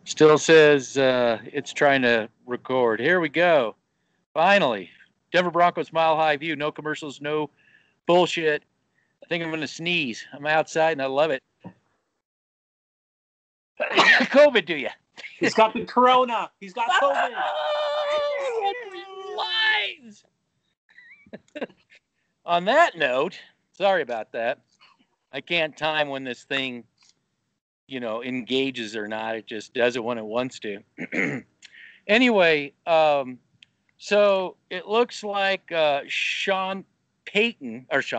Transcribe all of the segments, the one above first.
Still says it's trying to record. Here we go. Finally. Denver Broncos Mile High View. No commercials, no bullshit. I think I'm going to sneeze. I'm outside and I love it. COVID, do you? He's got the corona. He's got COVID. Lies. On that note, sorry about that. I can't time when this thing, engages or not. It just does it when it wants to. Anyway, so it looks like Sean Paton is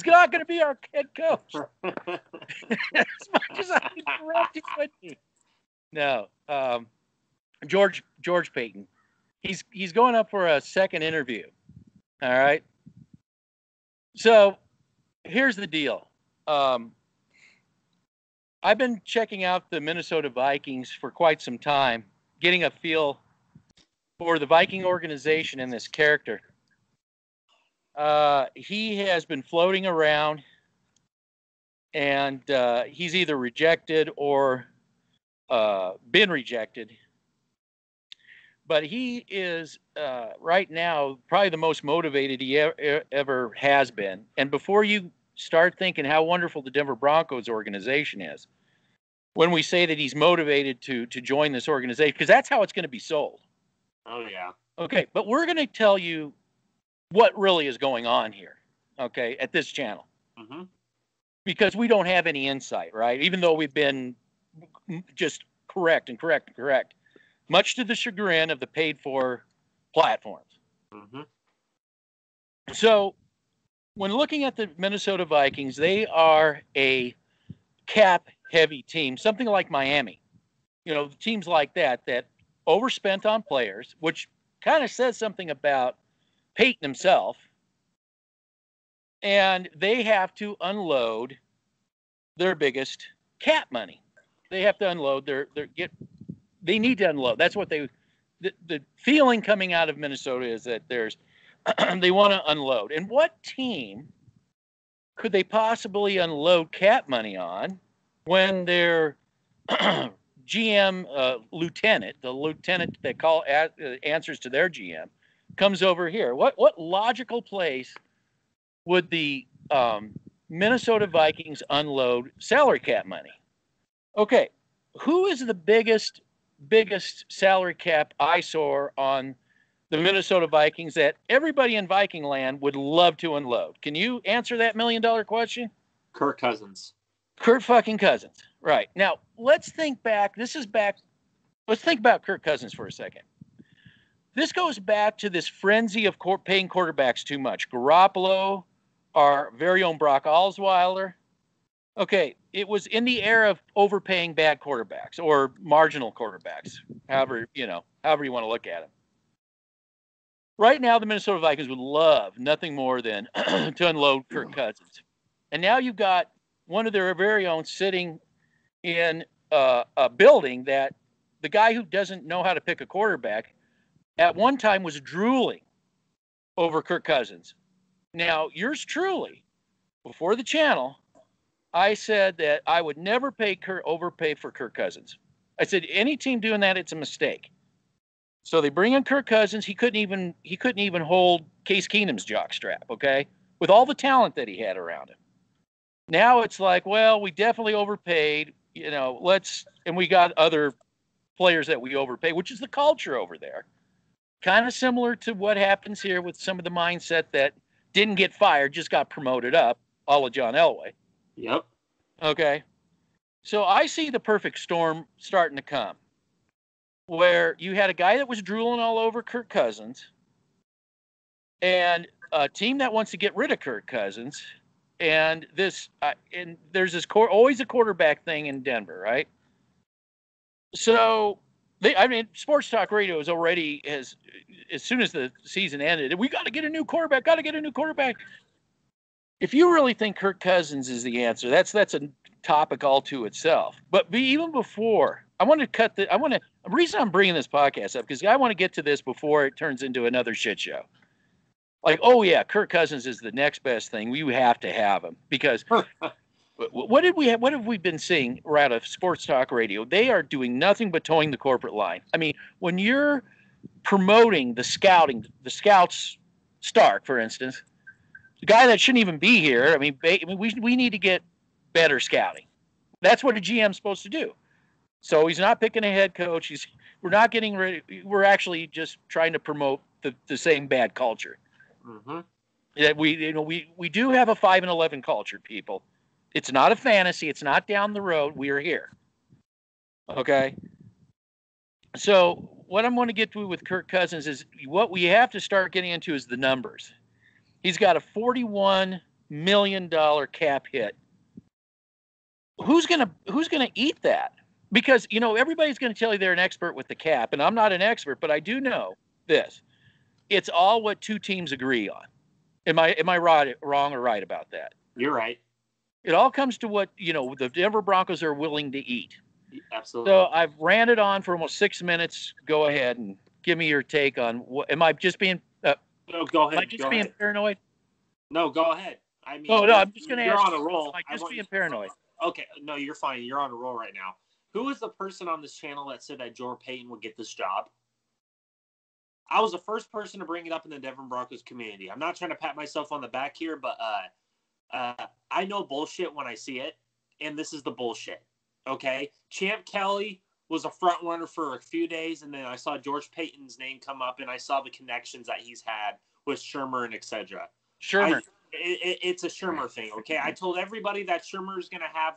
not going to be our head coach. As much as I interrupt, he would be. No, George Paton. He's going up for a second interview. All right. So here's the deal. I've been checking out the Minnesota Vikings for quite some time, getting a feel for the Viking organization and this character. He has been floating around, and he's either rejected or been rejected. But he is right now probably the most motivated he ever has been. And before you start thinking how wonderful the Denver Broncos organization is, when we say that he's motivated to join this organization, because that's how it's going to be sold. Oh, yeah. Okay, but we're going to tell you what really is going on here, okay, at this channel. Mm-hmm. Because we don't have any insight, right? Even though we've been just correct, much to the chagrin of the paid-for platforms. Mm-hmm. So when looking at the Minnesota Vikings, they are a cap-heavy team, something like Miami. Teams like that overspent on players, which kind of says something about Paton himself. And they have to unload their biggest cap money. They have to unload they need to unload. That's what the feeling coming out of Minnesota is that they want to unload. And what team could they possibly unload cap money on when their GM lieutenant, the lieutenant that answers to their GM, comes over here? What logical place would the Minnesota Vikings unload salary cap money? Okay, who is the biggest salary cap eyesore on the Minnesota Vikings that everybody in Viking land would love to unload? Can you answer that $1 million question? Kirk Cousins. Kirk fucking Cousins. Right. Now, let's think back. Let's think about Kirk Cousins for a second. This goes back to this frenzy of paying quarterbacks too much. Garoppolo, our very own Brock Osweiler. Okay, it was in the era of overpaying bad quarterbacks or marginal quarterbacks, however you want to look at them. Right now, the Minnesota Vikings would love nothing more than to unload Kirk Cousins. And now you've got one of their very own sitting in a building that the guy who doesn't know how to pick a quarterback at one time was drooling over Kirk Cousins. Now, yours truly, before the channel, I said that I would never overpay for Kirk Cousins. I said any team doing that, it's a mistake. So they bring in Kirk Cousins. He couldn't even hold Case Keenum's jockstrap, okay, with all the talent that he had around him. Now it's like, well, we definitely overpaid, and we got other players that we overpay, which is the culture over there. Kind of similar to what happens here with some of the mindset that didn't get fired, just got promoted up, a la John Elway. Yep. Okay. So I see the perfect storm starting to come, where you had a guy that was drooling all over Kirk Cousins and a team that wants to get rid of Kirk Cousins. And and there's always a quarterback thing in Denver, right? So Sports Talk Radio is already as soon as the season ended, we got to get a new quarterback. If you really think Kirk Cousins is the answer, that's a topic all to itself. But even before, the reason I'm bringing this podcast up, because I want to get to this before it turns into another shit show. Like, oh yeah, Kirk Cousins is the next best thing. We have to have him because What did we have? What have we been seeing out of sports talk radio? They are doing nothing but towing the corporate line. I mean, when you're promoting the scouts, Stark, for instance, the guy that shouldn't even be here. I mean, we need to get better scouting. That's what a GM's supposed to do. So he's not picking a head coach. We're not getting ready. We're actually just trying to promote the same bad culture. Mm-hmm. That we do have a 5-11 culture, people. It's not a fantasy. It's not down the road. We are here. Okay. So what I'm going to get to with Kirk Cousins is what we have to start getting into is the numbers. He's got a $41 million cap hit. Who's gonna eat that? Because everybody's going to tell you they're an expert with the cap, and I'm not an expert, but I do know this: it's all what two teams agree on. Am I right, wrong, or right about that? You're right. It all comes to what the Denver Broncos are willing to eat. Absolutely. So I've ranted on for almost 6 minutes. Go ahead and give me your take on what. Am I just being? No, go ahead. Am I just being paranoid? No, go ahead. I mean, no. I'm just going to ask. You're on a roll. Am I just being paranoid? Okay, no, you're fine. You're on a roll right now. Who was the person on this channel that said that George Paton would get this job? I was the first person to bring it up in the Denver Broncos community. I'm not trying to pat myself on the back here, but I know bullshit when I see it, and this is the bullshit. Okay? Champ Kelly was a front runner for a few days, and then I saw George Paton's name come up, and I saw the connections that he's had with Shermer and etc. Shermer. It's a Shermer thing, okay? I told everybody that Shermer is going to have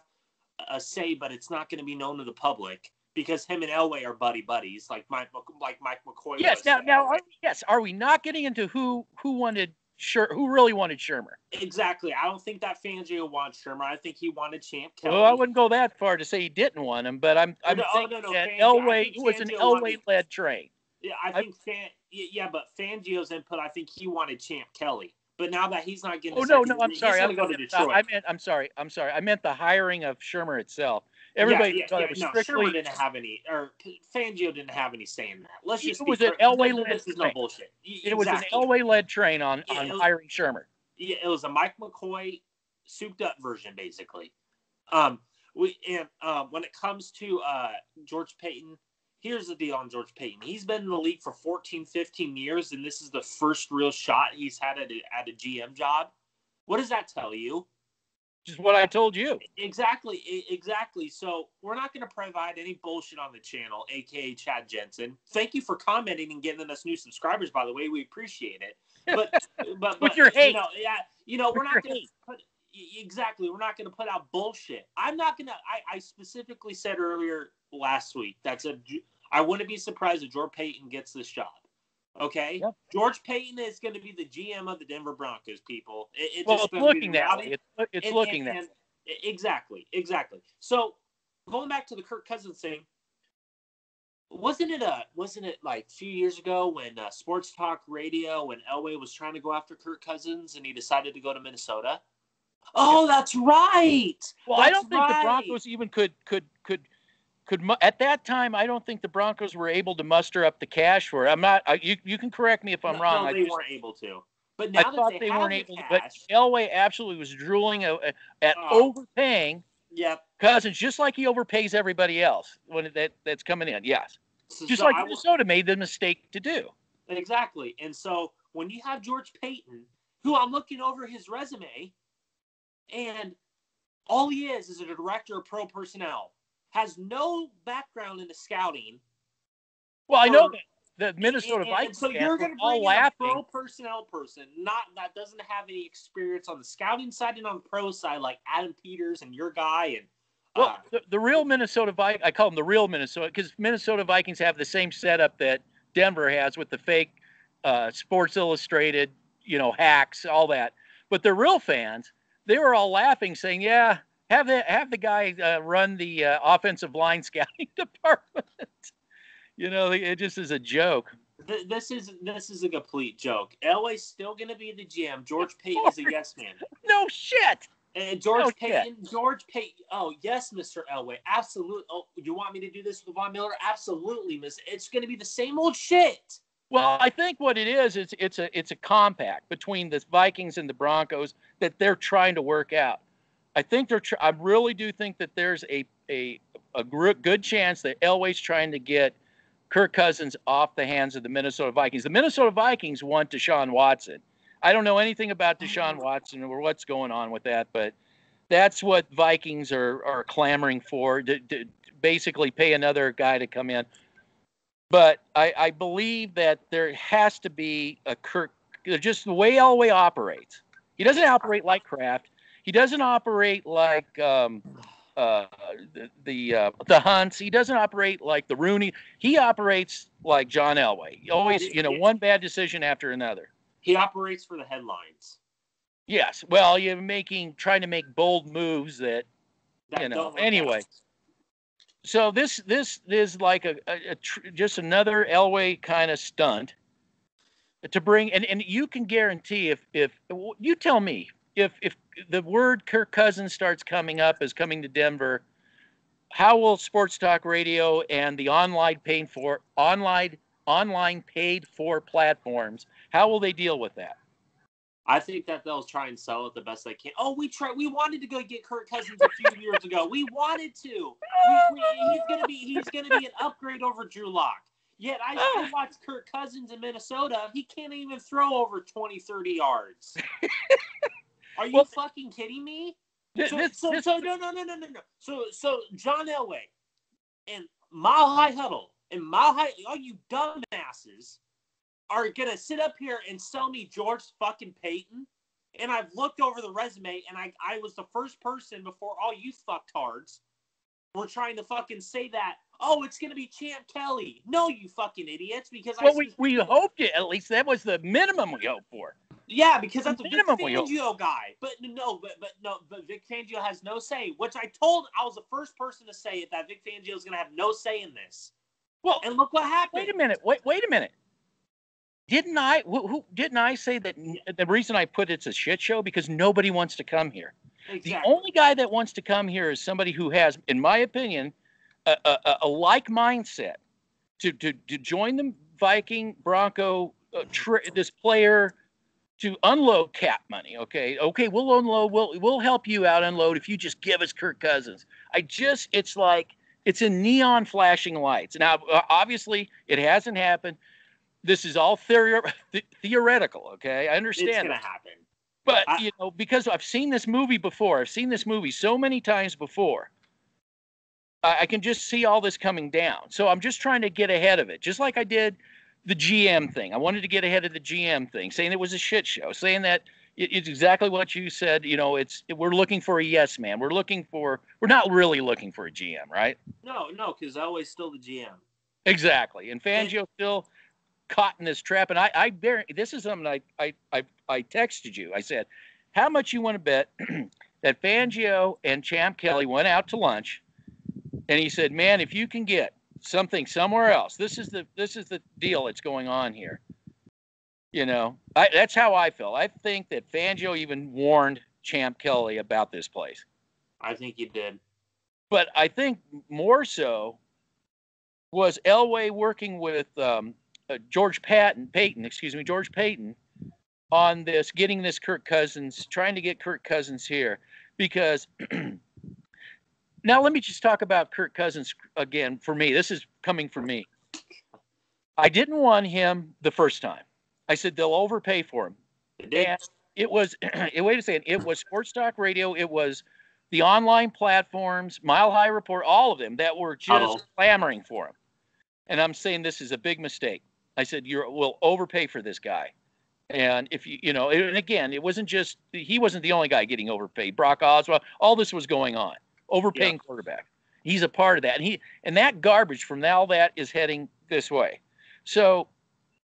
a say, but it's not going to be known to the public because him and Elway are buddies, like Mike McCoy. Yes. Was. Yes. Are we not getting into who really wanted Shermer? Exactly. I don't think that Fangio wants Shermer. I think he wanted Champ Kelly. Well, I wouldn't go that far to say he didn't want him, but I'm thinking that Elway was an Elway-led train. Yeah, but Fangio's input, I think he wanted Champ Kelly. But now that he's not getting, I'm sorry. He's going to go to Detroit. I'm sorry. I meant the hiring of Shermer itself. Everybody thought it was strictly. Shermer didn't have any, or Fangio didn't have any say in that. Let's just. It was an Elway-led. This is no bullshit. It was an Elway-led train on hiring Shermer. Yeah, it was a Mike McCoy souped-up version, basically. When it comes to George Paton. Here's the deal on George Paton. He's been in the league for 14, 15 years, and this is the first real shot he's had at a GM job. What does that tell you? Just what I told you. Exactly. So we're not going to provide any bullshit on the channel, a.k.a. Chad Jensen. Thank you for commenting and getting us new subscribers, by the way. We appreciate it. But with your hate. We're not going to put – exactly. We're not going to put out bullshit. I'm not going to – I specifically said earlier last week I wouldn't be surprised if George Paton gets this job. Okay? Yep. George Paton is going to be the GM of the Denver Broncos, people. It's looking that way. It's looking that way. Exactly. So, going back to the Kirk Cousins thing, wasn't it like a few years ago when Sports Talk Radio, when Elway was trying to go after Kirk Cousins and he decided to go to Minnesota? Oh, that's right. Well, I don't think the Broncos even could at that time. I don't think the Broncos were able to muster up the cash for it. I'm not. You can correct me if I'm wrong. No, they weren't able to. But now that they weren't able to. But Elway absolutely was drooling at overpaying. Yep. Cousins, just like he overpays everybody else when that's coming in. Yes. Just like Minnesota made the mistake to do. Exactly. And so when you have George Paton, who I'm looking over his resume, and all he is a director of pro personnel. Has no background in the scouting. Well, I know that the Minnesota Vikings. So you're going to bring in a pro personnel person, that doesn't have any experience on the scouting side and on the pro side, like Adam Peters and your guy. And the real Minnesota Vikings, I call them the real Minnesota, because Minnesota Vikings have the same setup that Denver has with the fake Sports Illustrated, hacks, all that. But the real fans, they were all laughing, saying, "Yeah." Have the guy run the offensive line scouting department. It just is a joke. This is a complete joke. Elway's still going to be the GM. George Paton is a yes man. No shit. And George Paton. Oh yes, Mr. Elway. Absolutely. Oh, you want me to do this with Von Miller? Absolutely, Miss. It's going to be the same old shit. Well, I think what it is it's a compact between the Vikings and the Broncos that they're trying to work out. I really do think that there's a good chance that Elway's trying to get Kirk Cousins off the hands of the Minnesota Vikings. The Minnesota Vikings want Deshaun Watson. I don't know anything about Deshaun Watson or what's going on with that, but that's what Vikings are clamoring for, to basically pay another guy to come in. But I believe that there has to be a Kirk, just the way Elway operates. He doesn't operate like Kraft. He doesn't operate like the Hunts. He doesn't operate like the Rooney. He operates like John Elway. He always, one bad decision after another. He operates for the headlines. Yes. Well, you're trying to make bold moves that anyway. So this is like just another Elway kind of stunt to bring, and you can guarantee if you tell me if the word Kirk Cousins starts coming up as coming to Denver, how will Sports Talk Radio and the online paid for platforms, how will they deal with that? I think that they'll try and sell it the best they can. Oh, we wanted to go get Kirk Cousins a few years ago. We wanted to. He's gonna be an upgrade over Drew Lock. Yet I watched Kirk Cousins in Minnesota. He can't even throw over 20, 30 yards. Are you fucking kidding me? No. So John Elway and Mile High Huddle and Mile High, all you dumbasses are going to sit up here and sell me George fucking Paton. And I've looked over the resume, and I was the first person before all you fucktards were trying to fucking say that, oh, it's going to be Champ Kelly. No, you fucking idiots. Because we hoped it. At least that was the minimum we hoped for. Yeah, because that's a Vic Fangio guy. But Vic Fangio has no say, which I was the first person to say it, that Vic Fangio is going to have no say in this. Well, and look what happened. Wait a minute. Didn't I say that the reason I put it's a shit show because nobody wants to come here? Exactly. The only guy that wants to come here is somebody who has, in my opinion, a like mindset to join the Viking Bronco this player to unload cap money. Okay, we'll unload. We'll help you out unload if you just give us Kirk Cousins. It's like it's in neon flashing lights. Now, obviously, it hasn't happened. This is all theoretical, okay? I understand. It's going to happen. But, because I've seen this movie before. I've seen this movie so many times before. I can just see all this coming down. So I'm just trying to get ahead of it. Just like I did the GM thing. I wanted to get ahead of the GM thing, saying it was a shit show, saying that it's exactly what you said. We're looking for a yes man. We're not really looking for a GM, right? No, because Elway's still the GM. Exactly. And Fangio still caught in this trap, and this is something I texted you. I said, how much you want to bet that Fangio and Champ Kelly went out to lunch, and he said, man, if you can get something somewhere else, this is the deal that's going on here. That's how I felt. I think that Fangio even warned Champ Kelly about this place. I think he did. But I think more so was Elway working with George Paton on this, getting this Kirk Cousins, trying to get Kirk Cousins here, because now let me just talk about Kirk Cousins again. For me, this is coming from me. I didn't want him the first time. I said they'll overpay for him. And it was, wait a second, it was Sports Talk Radio, it was the online platforms, Mile High Report, all of them that were just clamoring for him. And I'm saying this is a big mistake. I said, we'll overpay for this guy. And if and again, he wasn't the only guy getting overpaid. Brock Osweiler, all this was going on. Overpaying quarterback. He's a part of that. And that garbage from all that is heading this way. So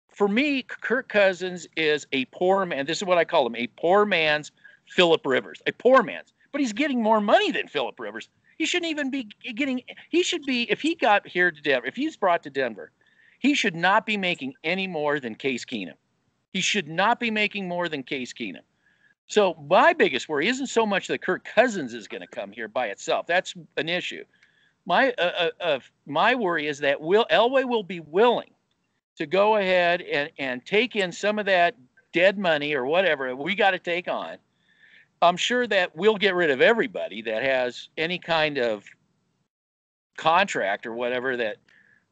for me, Kirk Cousins is a poor man. This is what I call him, a poor man's Phillip Rivers. A poor man's. But he's getting more money than Phillip Rivers. He shouldn't even be getting – he should be – if he got here to Denver, if he's brought to Denver, he should not be making any more than Case Keenum. He should not be making more than Case Keenum. So my biggest worry isn't so much that Kirk Cousins is going to come here by itself. That's an issue. My worry is that Elway will be willing to go ahead and take in some of that dead money or whatever we got to take on I'm sure that we'll get rid of everybody that has any kind of contract or whatever, that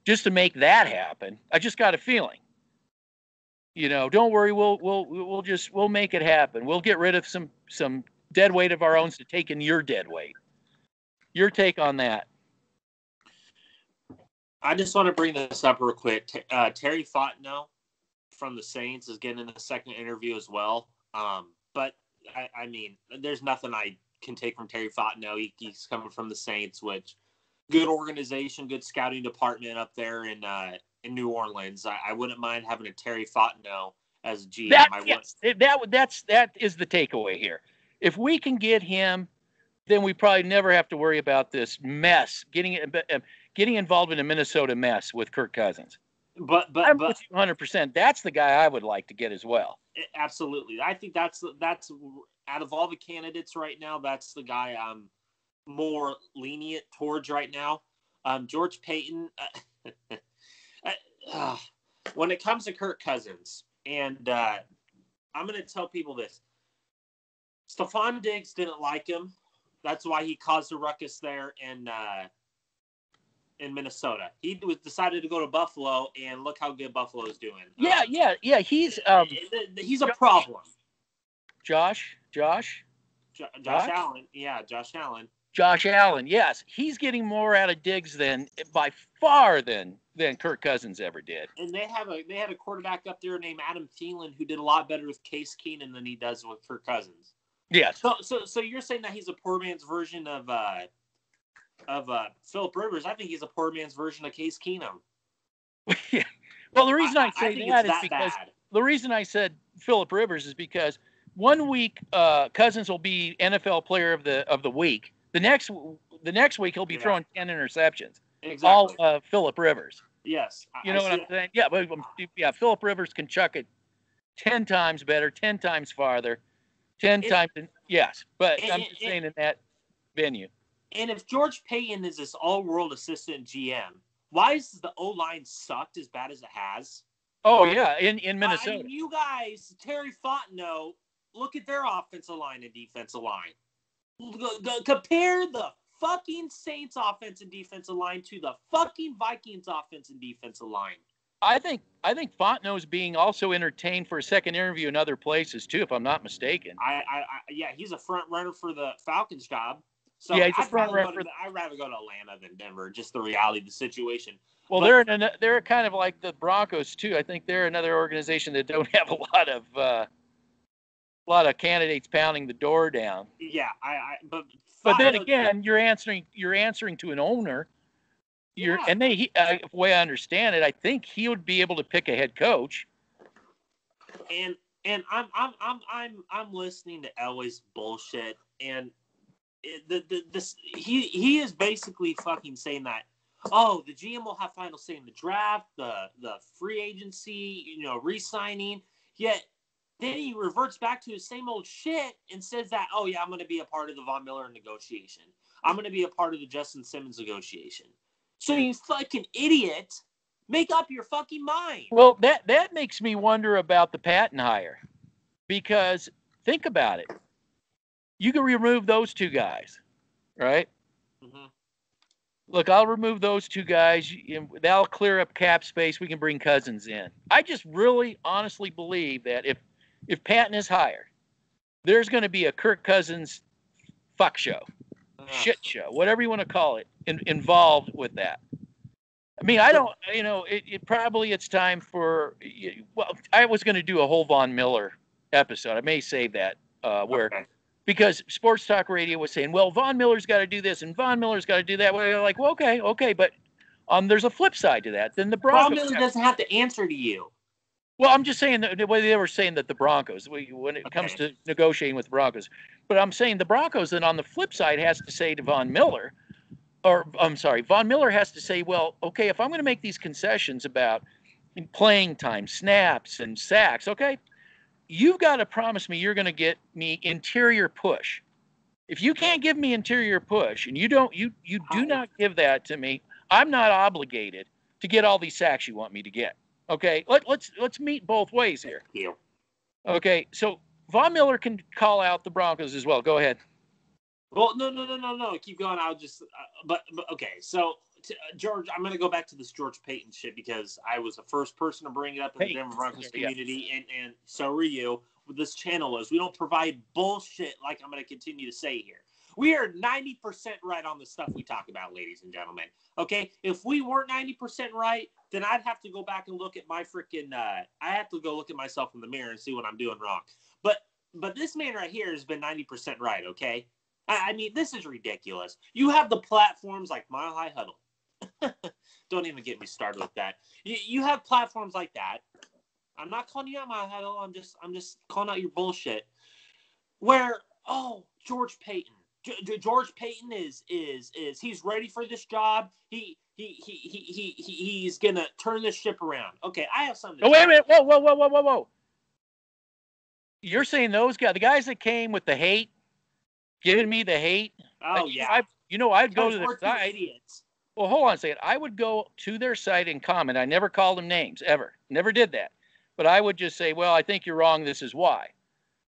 just to make that happen. I just got a feeling. Don't worry, we'll make it happen. We'll get rid of some dead weight of our own to take in your dead weight. Your take on that? I just want to bring this up real quick. Terry Fontenot from the Saints is getting in the second interview as well. But I mean, there's nothing I can take from Terry Fontenot. He's coming from the Saints, which good organization, good scouting department up there in New Orleans. I wouldn't mind having a Terry Fontenot as GM. That is the takeaway here. If we can get him, then we probably never have to worry about this mess, getting involved in a Minnesota mess with Kirk Cousins. But I'm with you 100%. That's the guy I would like to get as well. Absolutely. I think that's out of all the candidates right now, that's the guy I'm more lenient towards right now. George Paton. When it comes to Kirk Cousins, and I'm going to tell people this: Stephon Diggs didn't like him. That's why he caused a ruckus there in Minnesota. He decided to go to Buffalo, and look how good Buffalo's doing. Yeah. He's a problem. Josh Allen. Yeah, Josh Allen. Josh Allen. Yes, he's getting more out of Diggs by far than Kirk Cousins ever did. And they had a quarterback up there named Adam Thielen who did a lot better with Case Keenum than he does with Kirk Cousins. Yes. So you're saying that he's a poor man's version of Philip Rivers? I think he's a poor man's version of Case Keenum. Yeah. Well, the reason I say that is because bad. The reason I said Philip Rivers is because 1 week Cousins will be NFL Player of the Week. The next week he'll be throwing 10 interceptions. Exactly. All Philip Rivers. Yes. You know what I'm saying? Yeah, but Philip Rivers can chuck it 10 times better, 10 times farther, 10 times. Yes, but I'm just saying in that venue. And if George Paton is this all-world assistant GM, why has the O-line sucked as bad as it has? Oh, yeah, in Minnesota. I mean, you guys, Terry Fontenot, look at their offensive line and defensive line. Compare the fucking Saints offense and defensive line to the fucking Vikings offense and defensive line. I think Fontenot's being also entertained for a second interview in other places too, if I'm not mistaken. Yeah, he's a front runner for the Falcons job. So yeah, he's a front runner. I'd rather go to Atlanta than Denver. Just the reality of the situation. Well, they're kind of like the Broncos too. I think they're another organization that don't have a lot of candidates pounding the door down. Yeah, but then again, you're answering to an owner. The way I understand it, I think he would be able to pick a head coach. And I'm listening to Elway's bullshit, and he is basically fucking saying that, oh, the GM will have final say in the draft, the free agency, re-signing. Yet then he reverts back to his same old shit and says that, oh yeah, I'm going to be a part of the Von Miller negotiation. I'm going to be a part of the Justin Simmons negotiation. So you fucking idiot, make up your fucking mind. Well, that makes me wonder about the Paton hire, because think about it. You can remove those two guys, right? Mm-hmm. Look, I'll remove those two guys. That'll clear up cap space. We can bring Cousins in. I just really honestly believe that if Paton is hired, there's going to be a Kirk Cousins fuck show, shit show, whatever you want to call it, involved with that. I mean, I don't, it's time for, I was going to do a whole Von Miller episode. I may save that because Sports Talk Radio was saying, well, Von Miller's got to do this and Von Miller's got to do that. Well, like, well, okay, but there's a flip side to that. Then the Broncos. Von Miller doesn't have to answer to you. Well, I'm just saying that the way they were saying that the Broncos, when it comes to negotiating with the Broncos, but I'm saying the Broncos then on the flip side has to say to Von Miller, Von Miller has to say, well, okay, if I'm going to make these concessions about playing time, snaps, and sacks, okay, you've got to promise me you're going to get me interior push. If you can't give me interior push and you do not give that to me, I'm not obligated to get all these sacks you want me to get. Okay, let's meet both ways here. Yeah. Okay, so Von Miller can call out the Broncos as well. Go ahead. Well, no. Keep going. I'll just, but okay. So, George, I'm going to go back to this George Paton shit because I was the first person to bring it up in the Denver Broncos community, and so were you. This channel is we don't provide bullshit like I'm going to continue to say here. We are 90% right on the stuff we talk about, ladies and gentlemen. Okay, if we weren't 90% right, then I'd have to go back and look at my freaking. I have to go look at myself in the mirror and see what I'm doing wrong. But this man right here has been 90% right. Okay. I mean, this is ridiculous. You have the platforms like Mile High Huddle. Don't even get me started with that. You have platforms like that. I'm not calling you out, Mile High Huddle. I'm just calling out your bullshit. Where George Paton. George Paton is he's ready for this job. He's gonna turn this ship around. Okay, I have something. Oh, wait a minute! Whoa! You're saying those guys, the guys that came with the hate? Giving me the hate. Oh, yeah. I'd go to their site. Idiots. Well, hold on a second. I would go to their site and comment. I never called them names, ever. Never did that. But I would just say, well, I think you're wrong. This is why.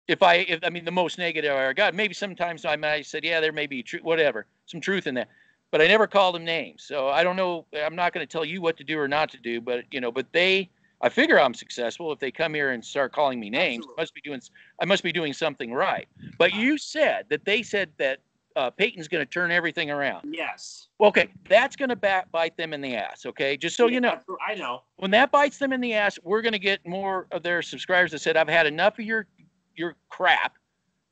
If the most negative I ever got, maybe sometimes I might have said, yeah, there may be some truth in that. But I never called them names. So I don't know. I'm not going to tell you what to do or not to do. But, I figure I'm successful if they come here and start calling me names. I must be doing something right. But you said that they said that Peyton's going to turn everything around. Yes. Okay, that's going to bite them in the ass. Okay, just so you know. I know. When that bites them in the ass, we're going to get more of their subscribers that said, "I've had enough of your crap.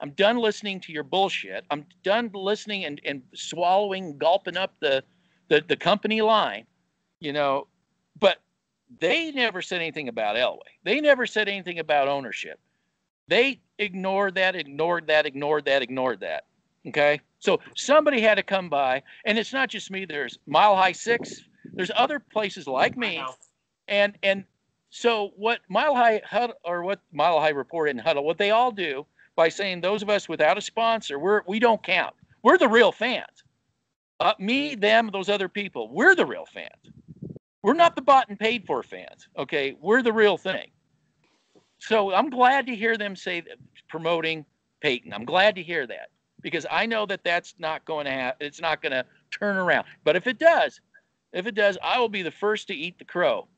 I'm done listening to your bullshit. I'm done listening and swallowing, gulping up the company line." But they never said anything about Elway. They never said anything about ownership. They ignored that. Okay? So somebody had to come by, and it's not just me. There's Mile High 6. There's other places like me. And so what Mile High Report and Huddle, what they all do by saying those of us without a sponsor, we don't count. We're the real fans. Me, them, those other people, we're the real fans. We're not the bought and paid for fans, okay? We're the real thing. So I'm glad to hear them say that, promoting Paton. I'm glad to hear that because I know that that's not going to happen. It's not going to turn around. But if it does, I will be the first to eat the crow.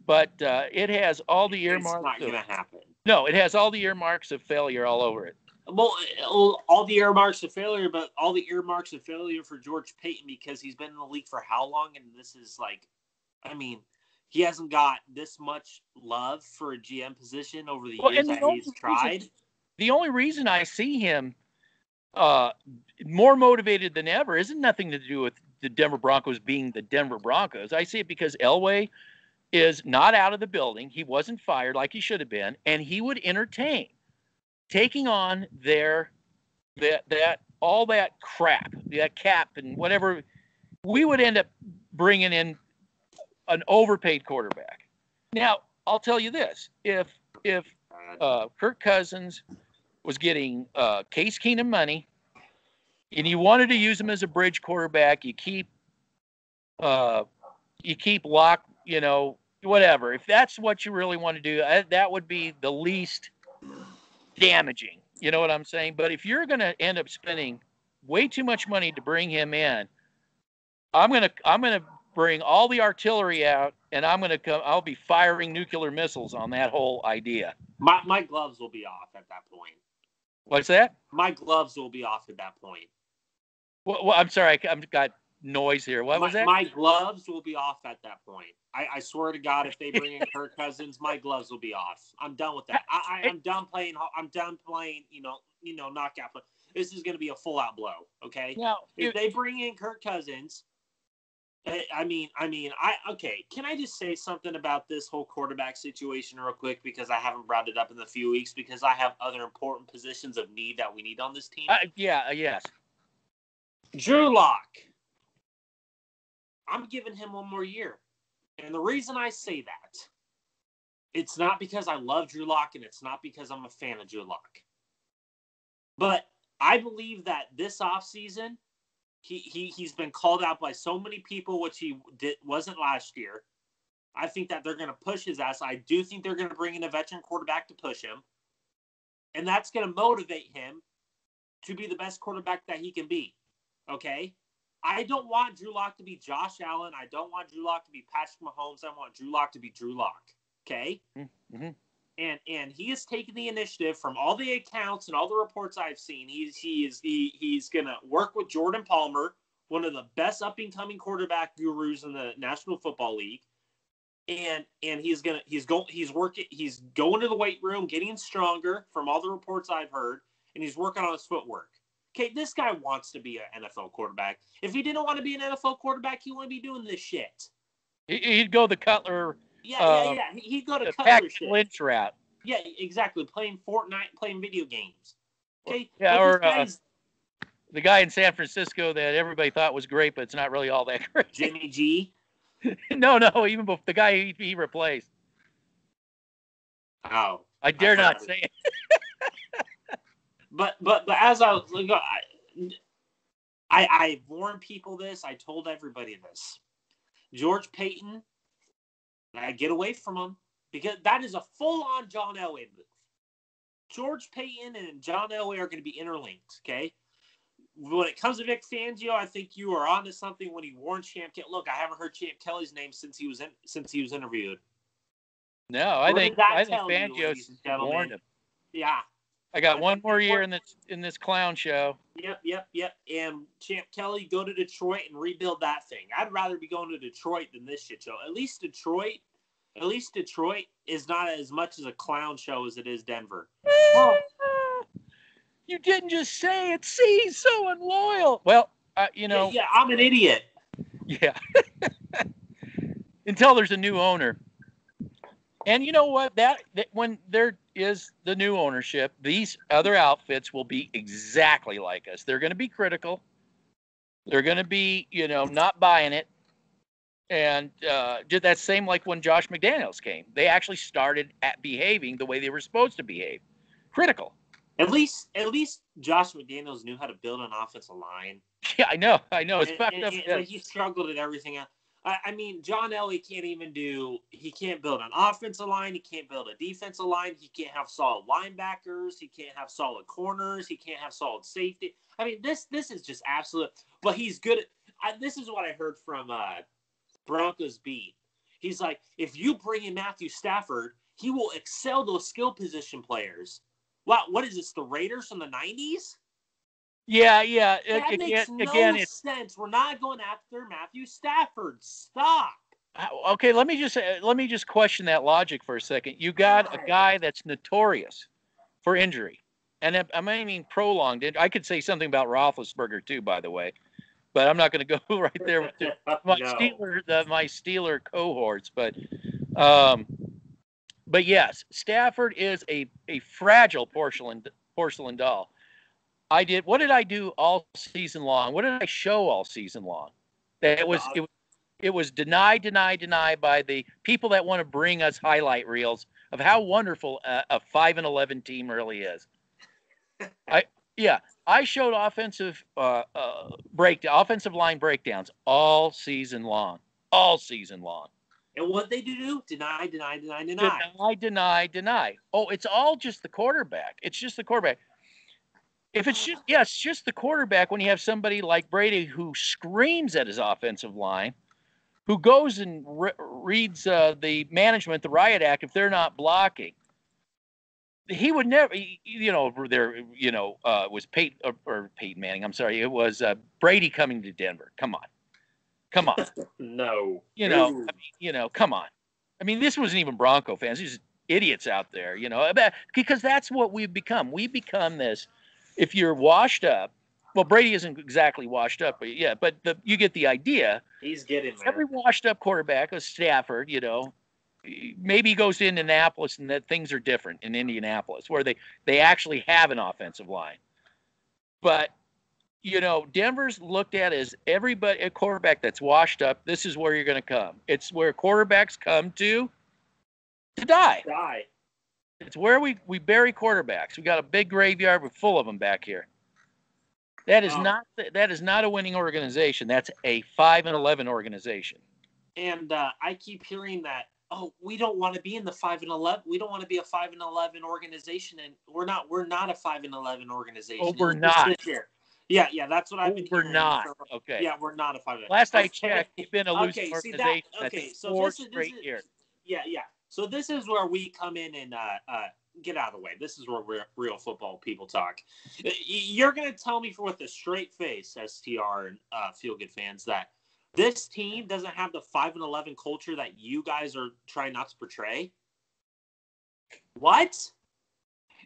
But it has all the earmarks. It's not going to happen. No, it has all the earmarks of failure all over it. Well, all the earmarks of failure, but all the earmarks of failure for George Paton because he's been in the league for how long? And this is like, I mean, he hasn't got this much love for a GM position over the years that he's tried. The only reason I see him more motivated than ever isn't nothing to do with the Denver Broncos being the Denver Broncos. I see it because Elway is not out of the building. He wasn't fired like he should have been, and he would entertain taking on all that crap, that cap and whatever. We would end up bringing in an overpaid quarterback. Now, I'll tell you this: if Kirk Cousins was getting Case Keenum money, and you wanted to use him as a bridge quarterback, you keep Locke, whatever. If that's what you really want to do, that would be the least damaging. You know what I'm saying? But if you're going to end up spending way too much money to bring him in, I'm gonna bring all the artillery out, and I'll be firing nuclear missiles on that whole idea. My gloves will be off at that point. What's that? My gloves will be off at that point. Well, I'm sorry, I've got noise here. What was that? My gloves will be off at that point. I swear to God, if they bring in Kirk Cousins, my gloves will be off. I'm done with that. I'm done playing. I'm done playing. Knockout. But this is going to be a full out blow. Okay. Now, if they bring in Kirk Cousins. Okay. Can I just say something about this whole quarterback situation real quick? Because I haven't brought it up in a few weeks because I have other important positions of need that we need on this team. Yes. Drew Lock. I'm giving him one more year. And the reason I say that, it's not because I love Drew Lock and it's not because I'm a fan of Drew Lock. But I believe that this offseason, He's been called out by so many people, which he wasn't last year. I think that they're going to push his ass. I do think they're going to bring in a veteran quarterback to push him. And that's going to motivate him to be the best quarterback that he can be. Okay? I don't want Drew Lock to be Josh Allen. I don't want Drew Lock to be Patrick Mahomes. I want Drew Lock to be Drew Lock. Okay? Mm-hmm. And he has taken the initiative from all the accounts and all the reports I've seen. He's going to work with Jordan Palmer, one of the best up-and-coming quarterback gurus in the National Football League. And he's going to the weight room, getting stronger from all the reports I've heard, and he's working on his footwork. Okay, this guy wants to be an NFL quarterback. If he didn't want to be an NFL quarterback, he wouldn't be doing this shit. He'd go the Cutler. Yeah. He'd go to Cutler shit. Lynch route. Yeah, exactly. Playing Fortnite, playing video games. Okay. Yeah, or the guy in San Francisco that everybody thought was great, but it's not really all that great. Jimmy G. No, even the guy he replaced. Oh, I dare not say it. But as I warned people this, I told everybody this. George Paton, get away from him, because that is a full-on John Elway move. George Paton and John Elway are going to be interlinked, okay? When it comes to Vic Fangio, I think you are onto something when he warned Champ Kelly. Look, I haven't heard Champ Kelly's name since he was interviewed. No, I think Fangio warned him. Yeah. I got one more year in this clown show. Yep. And Champ Kelly, go to Detroit and rebuild that thing. I'd rather be going to Detroit than this shit show. At least Detroit is not as much as a clown show as it is Denver. Oh. You didn't just say it. See, he's so unloyal. Well, Yeah, I'm an idiot. Yeah. Until there's a new owner. And you know what? That when there is the new ownership, these other outfits will be exactly like us. They're going to be critical. They're going to be, not buying it. And that's same like when Josh McDaniels came. They actually started at behaving the way they were supposed to behave. Critical. At least Josh McDaniels knew how to build an offensive line. Yeah, I know. It's fucked up. But he struggled at everything else. I mean, John Elway he can't build an offensive line. He can't build a defensive line. He can't have solid linebackers. He can't have solid corners. He can't have solid safety. I mean, this is just absolute. But he's good at, this is what I heard from Broncos beat. He's like, if you bring in Matthew Stafford, he will excel those skill position players. Wow, what is this, the Raiders from the 90s? Yeah. That makes no sense. We're not going after Matthew Stafford. Stop. Okay, let me just question that logic for a second. You got a guy that's notorious for injury, and I mean prolonged. I could say something about Roethlisberger too, by the way, but I'm not going to go right there with my Steeler cohorts. But yes, Stafford is a fragile porcelain doll. What did I do all season long? What did I show all season long? That it was deny by the people that want to bring us highlight reels of how wonderful a 5-11 team really is. I showed offensive line breakdowns all season long. And what they do? Deny. Deny. Oh, it's all just the quarterback. It's just the quarterback. If it's just the quarterback, when you have somebody like Brady who screams at his offensive line, who goes and reads the management, the riot act, if they're not blocking, he would never, was Peyton Manning. I'm sorry. It was Brady coming to Denver. Come on. No. Come on. I mean, this wasn't even Bronco fans. These idiots out there, because that's what we've become. We've become this. If you're washed up, well, Brady isn't exactly washed up, but you get the idea. He's getting there. Every washed up quarterback, a Stafford, maybe he goes to Indianapolis and that things are different in Indianapolis where they actually have an offensive line. But, Denver's looked at as a quarterback that's washed up. This is where you're going to come. It's where quarterbacks come to die. It's where we bury quarterbacks. We got a big graveyard. We're full of them back here. That is not a winning organization. That's a 5-11 organization. And I keep hearing that, we don't want to be in the 5-11. We don't want to be a 5-11 organization, and we're not a 5-11 organization. Oh, we're not. Yeah, that's what I've been hearing. We're not. Okay. Yeah, we're not a 5-11. Last I checked, you've been a losing organization. So 4 straight years. Yeah. So this is where we come in and get out of the way. This is where real football people talk. You're going to tell me with a straight face, STR and Feel Good fans, that this team doesn't have the 5-11 culture that you guys are trying not to portray? What?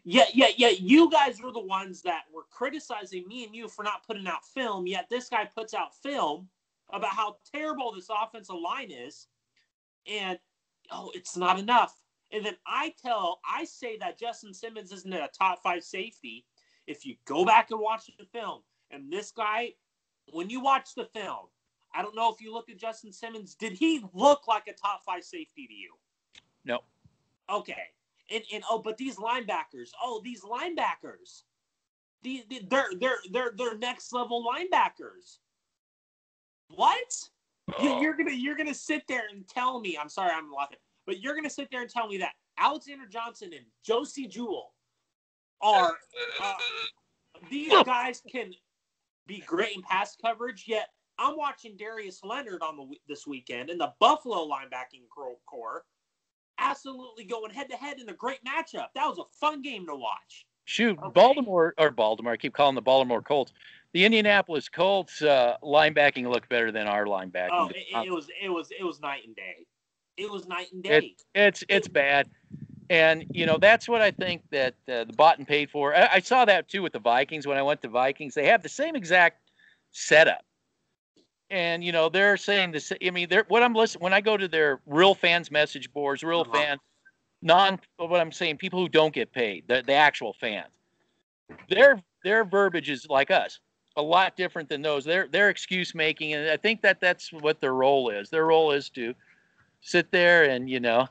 Yeah. You guys were the ones that were criticizing me and you for not putting out film, yet this guy puts out film about how terrible this offensive line is, and, it's not enough. And then I say that Justin Simmons isn't a top 5 safety. If you go back and watch the film, and this guy, when you watch the film, I don't know if you look at Justin Simmons, did he look like a top 5 safety to you? No. Okay. But these linebackers, they're next level linebackers. What? You're gonna sit there and tell me, I'm sorry, I'm laughing, but you're gonna sit there and tell me that Alexander Johnson and Josie Jewell are these guys can be great in pass coverage, yet I'm watching Darius Leonard this weekend and the Buffalo linebacking core absolutely going head-to-head in a great matchup. That was a fun game to watch. Shoot, okay. Baltimore, I keep calling the Baltimore Colts. The Indianapolis Colts linebacking looked better than our linebacking. Oh, it was night and day. It was night and day. It's bad. And, that's what I think that the bought and paid for. I saw that, too, with the Vikings. When I went to Vikings, they have the same exact setup. And, they're saying this. I mean, what I'm listening, when I go to their real fans message boards, fans, what I'm saying, people who don't get paid, the actual fans, their verbiage is like us, a lot different than those. They're excuse making. And I think that's what their role is. Their role is to sit there and, cheerlead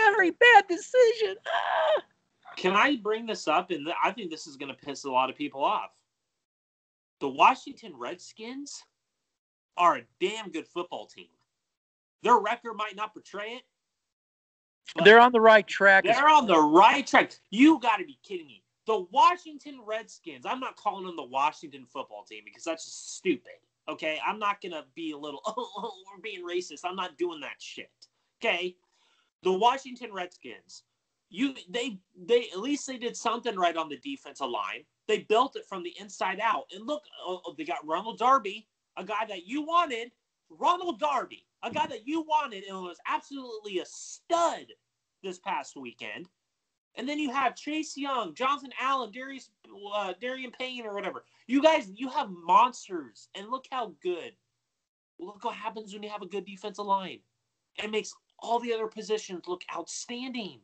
every bad decision. Ah! Can I bring this up? And I think this is going to piss a lot of people off. The Washington Redskins are a damn good football team. Their record might not portray it. They're on the right track. They're on the right track. You got to be kidding me. The Washington Redskins, I'm not calling them the Washington football team because that's just stupid. Okay? I'm not going to be a little, we're being racist. I'm not doing that shit. Okay? The Washington Redskins, they at least they did something right on the defensive line. They built it from the inside out. And look, they got Ronald Darby, a guy that you wanted. Ronald Darby, a guy that you wanted and was absolutely a stud this past weekend. And then you have Chase Young, Jonathan Allen, Darian Payne or whatever. You guys, you have monsters. And look how good. Look what happens when you have a good defensive line. It makes all the other positions look outstanding.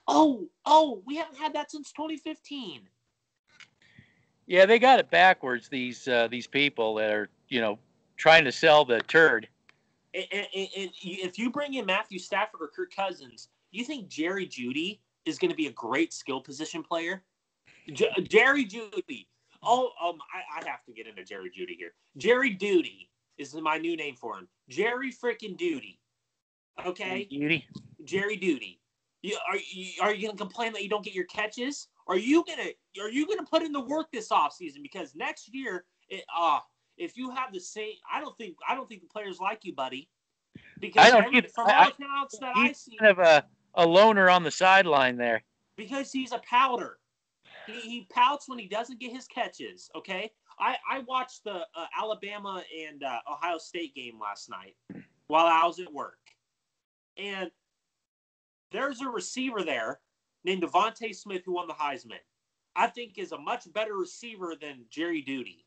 We haven't had that since 2015. Yeah, they got it backwards, these people that are, trying to sell the turd. And if you bring in Matthew Stafford or Kirk Cousins, you think Jerry Jeudy is going to be a great skill position player? Jerry Jeudy. I have to get into Jerry Jeudy here. Jerry Duty is my new name for him. Jerry freaking Duty. Okay? Jerry Duty. Are you going to complain that you don't get your catches? Are you gonna put in the work this offseason? Because next year, if you have the same, I don't think the players like you, buddy. Because from all accounts that I see, kind of a loner on the sideline there. Because he's a pouter. He pouts when he doesn't get his catches. Okay, I watched the Alabama and Ohio State game last night while I was at work, and there's a receiver there named Devontae Smith, who won the Heisman. I think is a much better receiver than Jerry Duty.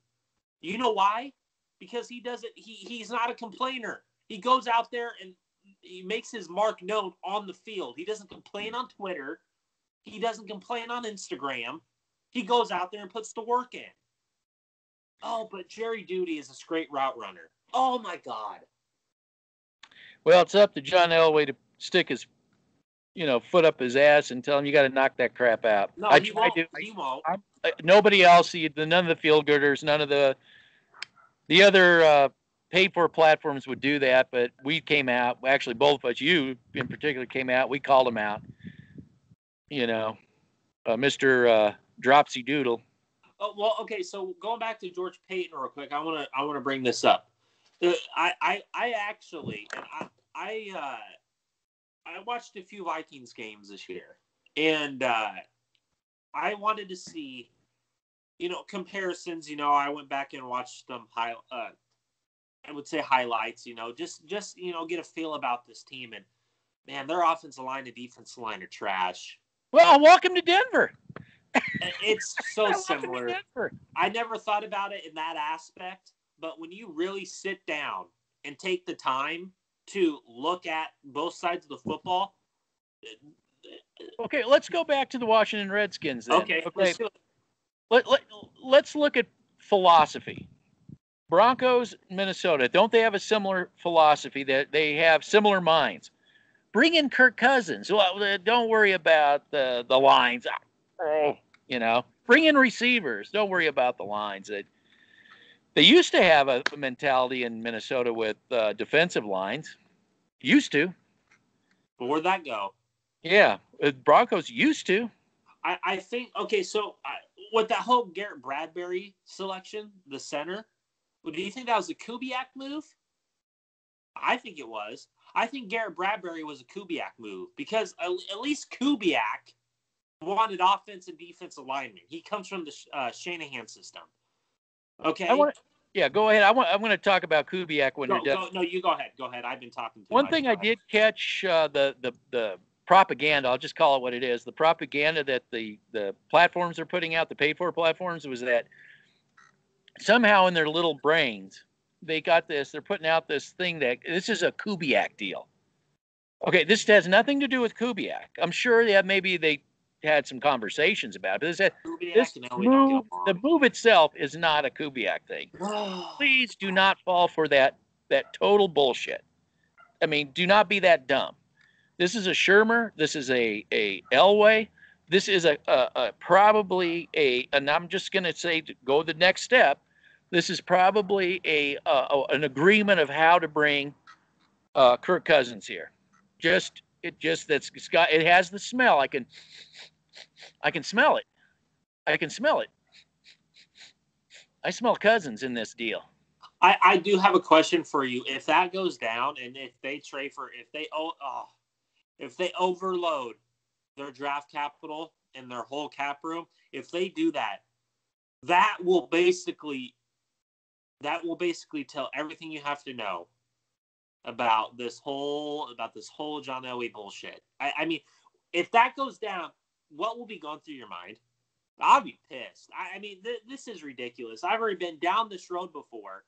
You know why? Because he's not a complainer. He goes out there and he makes his mark known on the field. He doesn't complain on Twitter. He doesn't complain on Instagram. He goes out there and puts the work in. Oh, but Jerry Duty is a straight route runner. Oh, my God. Well, it's up to John Elway to stick his foot up his ass and tell him you got to knock that crap out. No, he won't. Nobody else, none of the field gooders, none of the other paid-for platforms would do that, but we came out. Actually, both of us, you in particular, came out. We called him out. Mr. Dropsy Doodle. Oh, well, okay. So going back to George Paton real quick, I wanna bring this up. I actually, and I watched a few Vikings games this year, and I wanted to see, comparisons. I went back and watched some I would say highlights. Just get a feel about this team, and man, their offensive line and defensive line are trash. Well, welcome to Denver. It's so similar. I never thought about it in that aspect, but when you really sit down and take the time to look at both sides of the football. Okay, let's go back to the Washington Redskins then. Okay. Let's do it. Let's look at philosophy. Broncos, Minnesota, don't they have a similar philosophy that they have similar minds? Bring in Kirk Cousins. Well, don't worry about the lines. Bring in receivers. Don't worry about the lines. They used to have a mentality in Minnesota with defensive lines. Used to. But where'd that go? Yeah, Broncos used to. I think, okay, so with that whole Garrett Bradbury selection, the center, do you think that was a Kubiak move? I think it was. I think Garrett Bradbury was a Kubiak move because at least Kubiak wanted offense and defensive alignment. He comes from the Shanahan system. Okay. Go ahead. I'm going to talk about Kubiak when you're done. No, you go ahead. Go ahead. I've been talking too much. One thing I did catch the propaganda. I'll just call it what it is. The propaganda that the platforms are putting out, the paid-for platforms, was that somehow in their little brains they got this. They're putting out this thing that this is a Kubiak deal. Okay, this has nothing to do with Kubiak. I'm sure that maybe they had some conversations about it. But the move itself is not a Kubiak thing. Please do not fall for that total bullshit. I mean, do not be that dumb. This is a Shermer. This is a Elway. This is probably and I'm just going to say to go the next step. This is probably an agreement of how to bring Kirk Cousins here. It has the smell. I can smell it. I can smell it. I smell Cousins in this deal. I do have a question for you. If that goes down, and if they overload their draft capital and their whole cap room, if they do that, that will basically tell everything you have to know about this whole John Elway bullshit. I mean, if that goes down, what will be going through your mind? I'll be pissed. I mean, this is ridiculous. I've already been down this road before,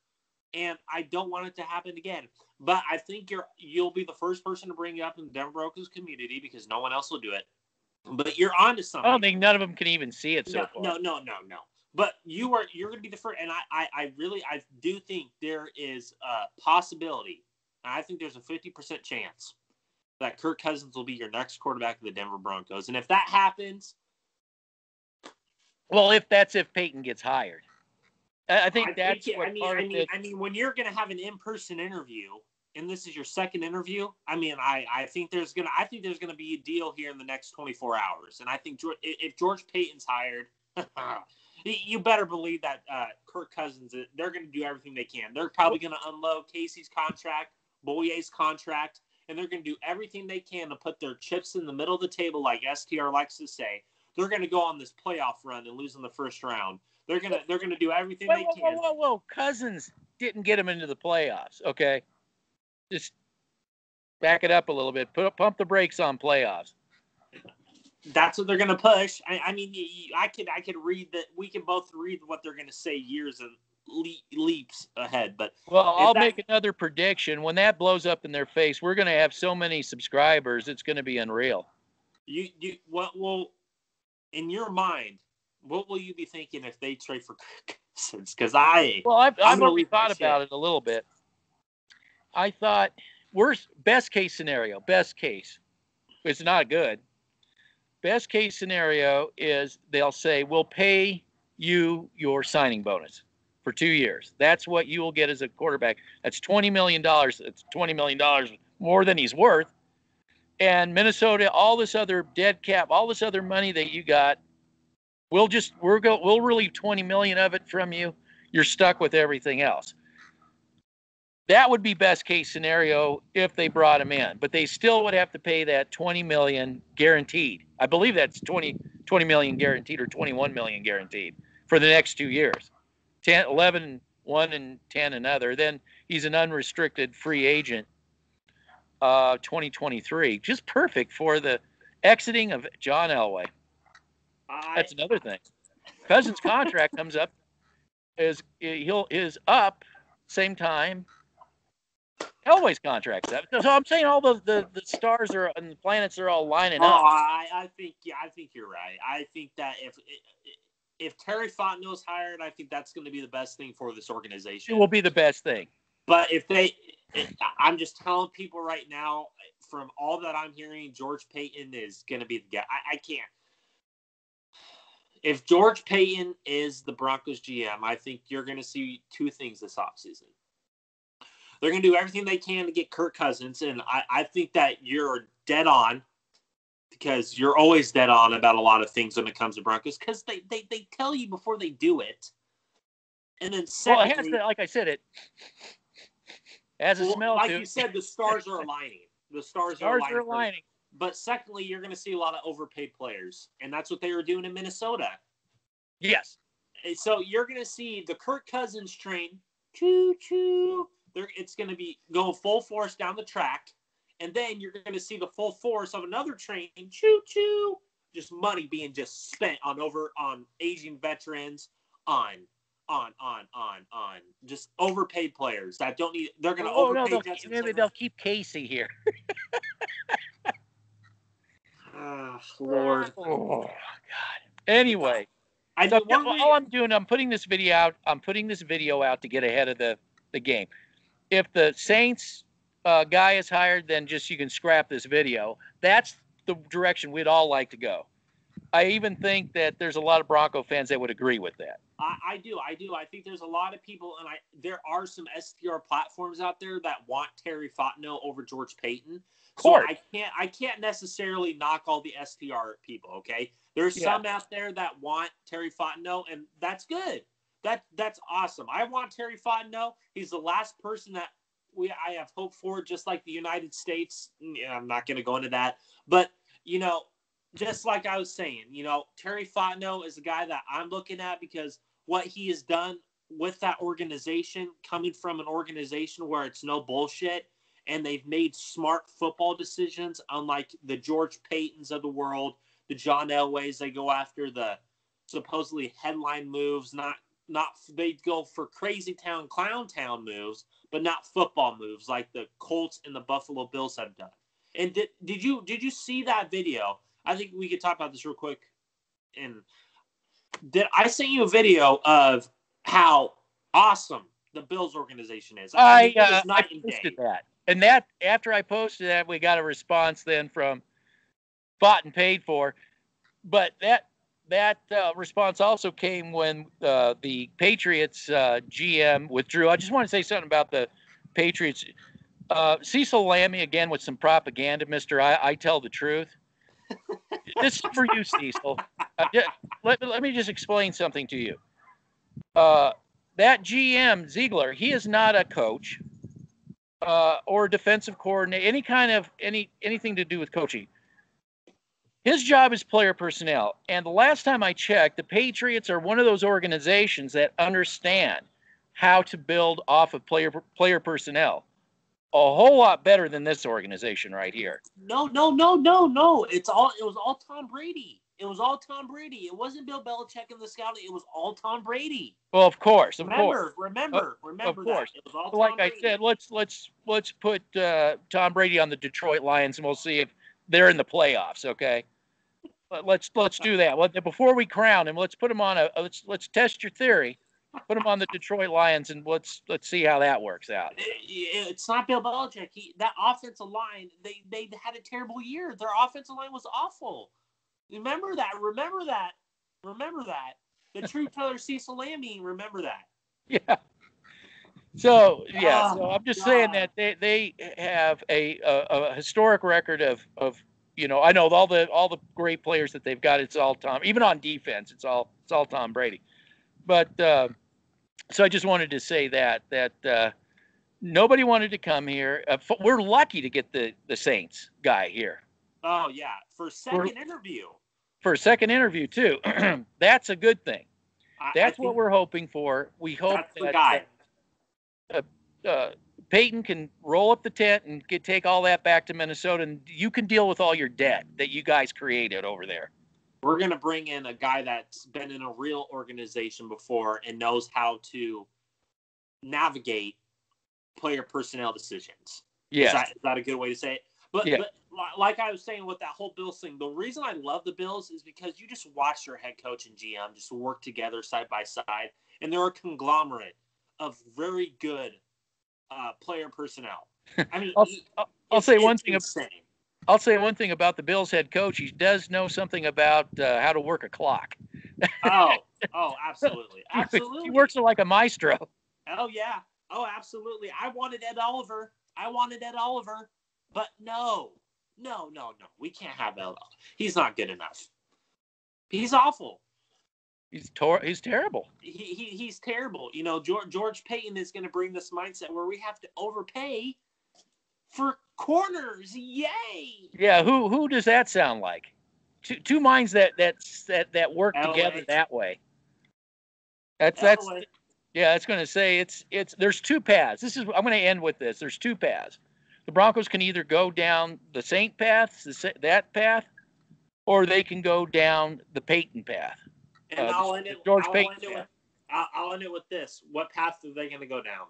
and I don't want it to happen again. But I think you'll be the first person to bring it up in the Denver Broncos community because no one else will do it. But you're onto something. I don't think none of them can even see it so far. No. But you're going to be the first, and I do think there is a possibility. I think there's a 50% chance that Kirk Cousins will be your next quarterback of the Denver Broncos. And if that happens, well, if Paton gets hired, I think that's what I mean, when you're going to have an in-person interview, and this is your second interview, I mean, I think there's going to be a deal here in the next 24 hours. And I think if George Paton's hired, you better believe that Kirk Cousins, they're going to do everything they can. They're probably going to unload Casey's contract, Boye's contract, and they're going to do everything they can to put their chips in the middle of the table, like STR likes to say. They're going to go on this playoff run and lose in the first round. They're going to do everything they can. Whoa. Cousins didn't get them into the playoffs, okay? Just back it up a little bit. Pump the brakes on playoffs. That's what they're going to push. I mean, I could read that. We can both read what they're going to say years and leaps ahead. But I'll make another prediction. When that blows up in their face, we're going to have so many subscribers, it's going to be unreal. What will, in your mind, what will you be thinking if they trade for Cousins? Because I've already thought about it a little bit. I thought best case scenario. Best case, it's not good. Best case scenario is they'll say we'll pay you your signing bonus for 2 years. That's what you will get as a quarterback. That's $20 million. That's $20 million more than he's worth. And Minnesota, all this other dead cap, all this other money that you got, we'll relieve 20 million of it from you. You're stuck with everything else. That would be best case scenario if they brought him in, but they still would have to pay that 20 million guaranteed. I believe that's 20 million guaranteed or 21 million guaranteed for the next 2 years. 10, 11, one and 10 another. Then he's an unrestricted free agent 2023. Just perfect for the exiting of John Elway. That's another thing. Cousins' contract comes up is up same time Elway's contract's up. So I'm saying all the stars are and the planets are all lining up. I think you're right. I think that if Terry Fontenot's hired, I think that's going to be the best thing for this organization. It will be the best thing. But I'm just telling people right now, from all that I'm hearing, George Paton is going to be the guy. I can't. If George Paton is the Broncos GM, I think you're going to see two things this offseason. They're going to do everything they can to get Kirk Cousins, and I think that you're dead on, because you're always dead on about a lot of things when it comes to Broncos, because they tell you before they do it. And then secondly, well, it has to, like I said, it has a smell like to it. You said, the stars are aligning. The stars are aligning. But secondly, you're going to see a lot of overpaid players, and that's what they were doing in Minnesota. Yes. So you're going to see the Kirk Cousins train, choo-choo. It's going to be going full force down the track, and then you're going to see the full force of another train, choo-choo, just money being just spent on aging veterans, on just overpaid players that don't need. They're going to overpay. Maybe they'll keep Casey here. Lord. Oh God. Anyway, all I'm doing, I'm putting this video out. I'm putting this video out to get ahead of the game. If the Saints guy is hired, then just you can scrap this video. That's the direction we'd all like to go. I even think that there's a lot of Bronco fans that would agree with that. I do. I think there's a lot of people, and there are some STR platforms out there that want Terry Fontenot over George Paton. So I can't necessarily knock all the STR people. Okay, there's some out there that want Terry Fontenot, and that's good. That's awesome. I want Terry Fontenot. He's the last person that I have hope for, just like the United States. Yeah, I'm not going to go into that, but just like I was saying, Terry Fontenot is a guy that I'm looking at because what he has done with that organization, coming from an organization where it's no bullshit and they've made smart football decisions, unlike the George Patons of the world, the John Elways. They go after the supposedly headline moves, not they go for crazy town, clown town moves, but not football moves like the Colts and the Buffalo Bills have done. And did you see that video? I think we could talk about this real quick. And I sent you a video of how awesome the Bills organization is. I posted that. And that after I posted that, we got a response then from Bought and Paid For. But that response also came when the Patriots GM withdrew. I just want to say something about the Patriots. Cecil Lammey, again, with some propaganda, Mr. I tell the truth. This is for you, Cecil. Let me just explain something to you. That GM, Ziegler, he is not a coach or a defensive coordinator, anything to do with coaching. His job is player personnel. And the last time I checked, the Patriots are one of those organizations that understand how to build off of player personnel. A whole lot better than this organization right here. No. It was all Tom Brady. It was all Tom Brady. It wasn't Bill Belichick in the scouting. It was all Tom Brady. Well, of course. Remember of that. Course. It was all like Tom Brady. I said, let's put Tom Brady on the Detroit Lions, and we'll see if they're in the playoffs. Okay. Let's do that. Well, before we crown him, let's put him on let's test your theory. Put him on the Detroit Lions, and let's see how that works out. It's not Bill Belichick. That offensive line, they had a terrible year. Their offensive line was awful. Remember that. The true color Cecil Lammey. Remember that. Yeah. So yeah, Oh so I'm just saying God. that they have a historic record of I know all the great players that they've got. It's all Tom. Even on defense, it's all Tom Brady. But so I just wanted to say that nobody wanted to come here. We're lucky to get the Saints guy here. Oh yeah, for We're, second interview. for a second interview too. That's a good thing. I That's what think we're hoping for. We hope that's the that guy. Paton can roll up the tent and take all that back to Minnesota, and you can deal with all your debt that you guys created over there. We're gonna bring in a guy that's been in a real organization before and knows how to navigate player personnel decisions. Yes. Is that a good way to say it? But Yeah. but like I was saying with that whole Bills thing, the reason I love the Bills is because you just watch your head coach and GM just work together side by side, and they're a conglomerate of very good player personnel. I mean, I'll say one it's thing. insane. I'll say one thing about the Bills head coach. He does know something about how to work a clock. Oh, absolutely, He absolutely. works like a maestro. Oh yeah. Oh, absolutely. I wanted Ed Oliver. But no. We can't have Ed. He's not good enough. He's awful. He's terrible. He's terrible. George Payton is going to bring this mindset where we have to overpay for corners. Yay! Yeah. Who does that sound like? Two minds that work together Elway. that way. That's Elway. Yeah, it's going to say it's there's two paths. I'm going to end with this. There's two paths. The Broncos can either go down the Saint path, that path, or they can go down the Peyton path. And I'll end it with this. What path are they going to go down?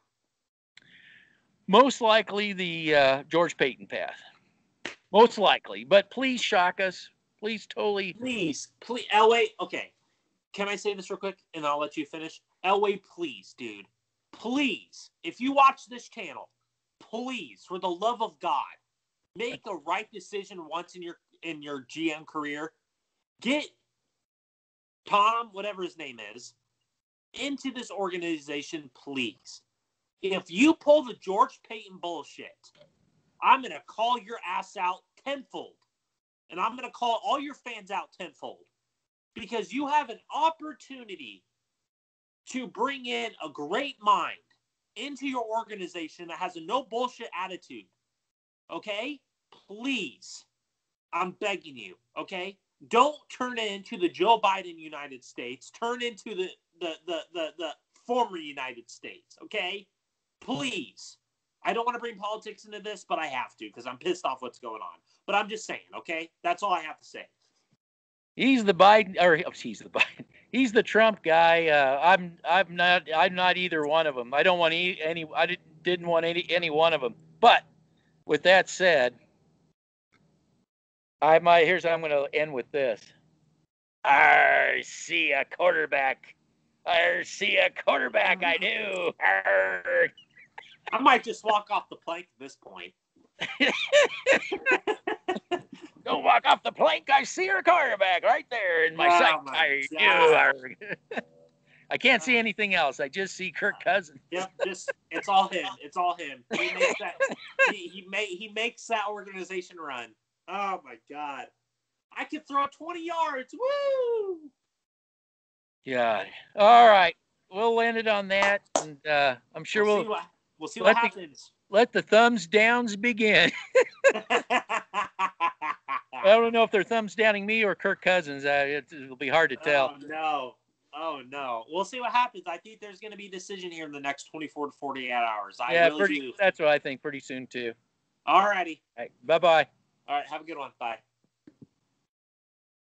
Most likely the George Payton path. Most likely, but please shock us. Please, totally. Please, Elway. Okay, can I say this real quick, and I'll let you finish? Elway, please, dude. Please, if you watch this channel, please, for the love of God, make the right decision once in your GM career. Get Tom, whatever his name is, into this organization, please. If you pull the George Payton bullshit, I'm going to call your ass out tenfold. And I'm going to call all your fans out tenfold. Because you have an opportunity to bring in a great mind into your organization that has a no bullshit attitude. Okay? Please. I'm begging you. Okay? Don't turn it into the Joe Biden United States. Turn into the former United States. Okay? Please. I don't want to bring politics into this, but I have to because I'm pissed off what's going on. But I'm just saying, okay? That's all I have to say. He's the Biden, or he's the Biden. He's the Trump guy. I'm not either one of them. I don't want any. I didn't want any one of them. But with that said, I'm going to end with this. I see a quarterback. I see a quarterback. I do. Arr. I might just walk off the plank at this point. Don't walk off the plank. I see her quarterback right there in my sight. I can't see anything else. I just see Kirk Cousins. Yep, it's all him. It's all him. He makes that. He makes that organization run. Oh my God! I could throw 20 yards. Woo! Yeah. All right. We'll end it on that, and I'm sure we'll see what happens. Let the thumbs downs begin. I don't know if they're thumbs downing me or Kirk Cousins. It'll be hard to tell. Oh no. We'll see what happens. I think there's going to be a decision here in the next 24 to 48 hours. Do. That's what I think. Pretty soon too. All righty. All right. Bye-bye. All right. Have a good one. Bye.